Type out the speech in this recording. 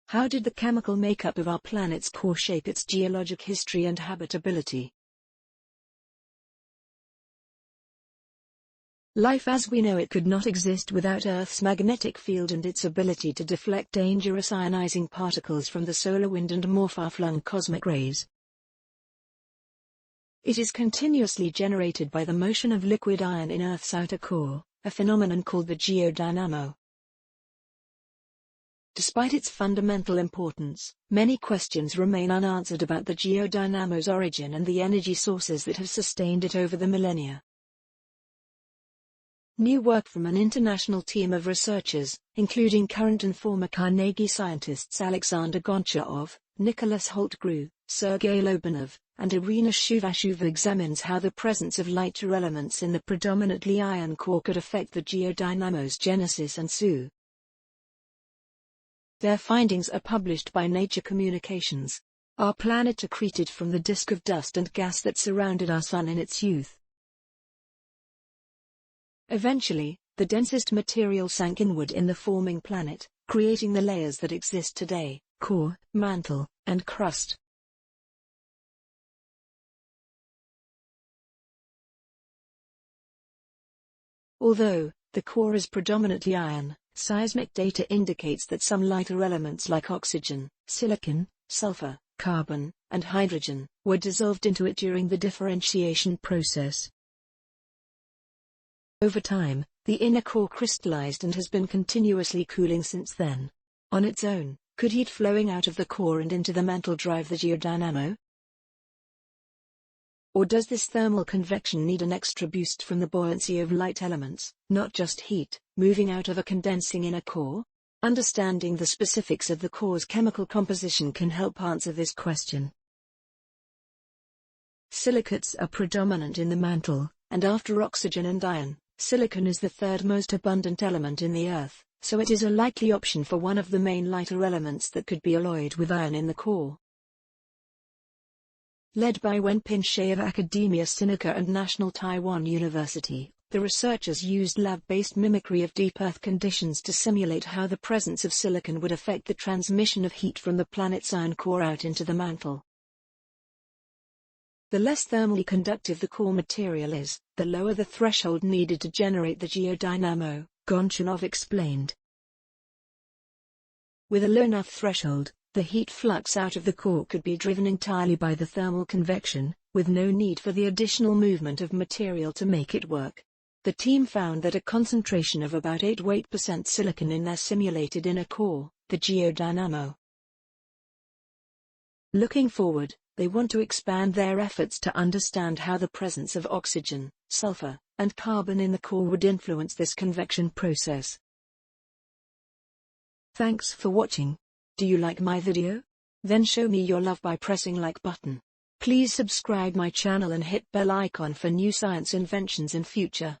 How did the chemical makeup of our planet's core shape its geologic history and habitability? Life as we know it could not exist without Earth's magnetic field and its ability to deflect dangerous ionizing particles from the solar wind and more far-flung cosmic rays. It is continuously generated by the motion of liquid iron in Earth's outer core, a phenomenon called the geodynamo. Despite its fundamental importance, many questions remain unanswered about the geodynamo's origin and the energy sources that have sustained it over the millennia. New work from an international team of researchers, including current and former Carnegie scientists Alexander Goncharov, Nicholas Holtgrewe, Sergey Lobanov, and Irina Chuvashova, examines how the presence of lighter elements in the predominantly iron core could affect the geodynamo's genesis and SU. Their findings are published by Nature Communications. Our planet accreted from the disk of dust and gas that surrounded our Sun in its youth. Eventually, the densest material sank inward in the forming planet, creating the layers that exist today: core, mantle, and crust. Although the core is predominantly iron, seismic data indicates that some lighter elements like oxygen, silicon, sulfur, carbon, and hydrogen were dissolved into it during the differentiation process. Over time, the inner core crystallized and has been continuously cooling since then. On its own, could heat flowing out of the core and into the mantle drive the geodynamo? Or does this thermal convection need an extra boost from the buoyancy of light elements, not just heat, moving out of a condensing inner core? Understanding the specifics of the core's chemical composition can help answer this question. Silicates are predominant in the mantle, and after oxygen and iron, silicon is the third most abundant element in the Earth, so it is a likely option for one of the main lighter elements that could be alloyed with iron in the core. Led by Wen-Pin of Academia Sinica and National Taiwan University, the researchers used lab-based mimicry of deep Earth conditions to simulate how the presence of silicon would affect the transmission of heat from the planet's iron core out into the mantle. The less thermally conductive the core material is, the lower the threshold needed to generate the geodynamo, Goncharov explained. With a low enough threshold, the heat flux out of the core could be driven entirely by the thermal convection, with no need for the additional movement of material to make it work. The team found that a concentration of about 8% silicon in their simulated inner core, the geodynamo. Looking forward, they want to expand their efforts to understand how the presence of oxygen, sulfur, and carbon in the core would influence this convection process. Thanks for watching. Do you like my video? Then show me your love by pressing like button. Please subscribe my channel and hit bell icon for new science inventions in future.